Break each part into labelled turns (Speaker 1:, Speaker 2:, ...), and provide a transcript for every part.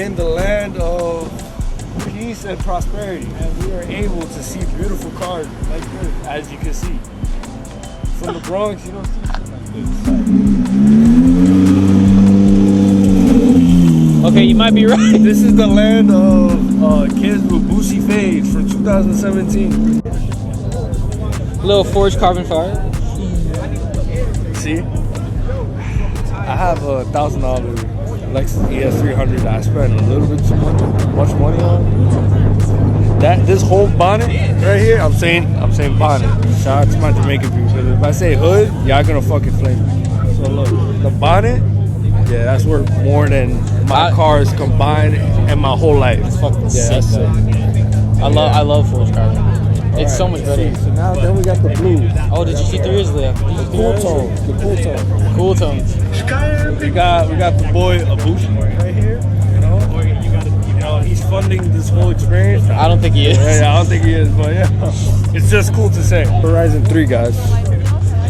Speaker 1: in the land of peace and prosperity, and we are able to see beautiful cars like this, as you can see. From the Bronx, you don't see shit like this.
Speaker 2: Okay, you might be right.
Speaker 1: This is the land of kids with boosie fades from 2017.
Speaker 2: Little forged carbon fiber.
Speaker 1: See? I have a $1,000 Lexus ES300 that I spent a little bit too much money on. This whole bonnet right here, I'm saying bonnet. Shout out to my Jamaican people, because if I say hood, y'all gonna fucking flame me. So look, the bonnet, yeah, that's worth more than my cars combined and my whole life.
Speaker 2: It's fucking sick,
Speaker 1: that's
Speaker 2: though. I love forged carbon. It's so much better.
Speaker 1: So now then we got the blue.
Speaker 2: Oh, did you see through his layer?
Speaker 1: The cool tone. The cool tone.
Speaker 2: Cool tones.
Speaker 1: We got the boy Abushi right here. You know, he's funding this whole experience.
Speaker 2: I don't think he is.
Speaker 1: Yeah, I don't think he is, but yeah, it's just cool to say. Horizon 3, guys.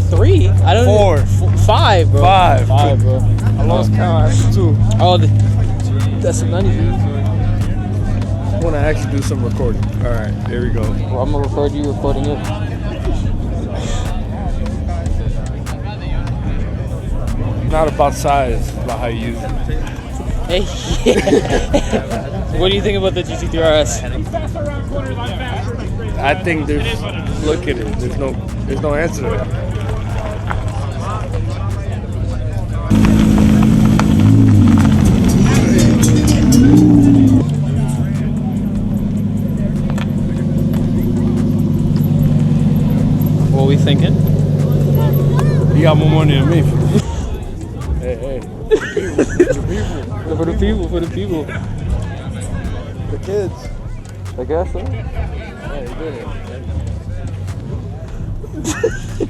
Speaker 2: 3? I don't.
Speaker 1: 4.
Speaker 2: 5, bro.
Speaker 1: 5,
Speaker 2: bro.
Speaker 1: I lost count. 2.
Speaker 2: Oh, that's some money.
Speaker 1: I want to actually do some recording. All right, here we go.
Speaker 2: Well, I'm gonna record you recording it.
Speaker 1: Not about size, it's about how you use it.
Speaker 2: Hey. What do you think about the GT3 RS?
Speaker 1: I think look at it. There's no answer to that.
Speaker 2: What are we thinking?
Speaker 1: You got more money than me. Hey.
Speaker 2: For the people.
Speaker 1: The kids.
Speaker 2: I guess so.
Speaker 1: Yeah, you did it.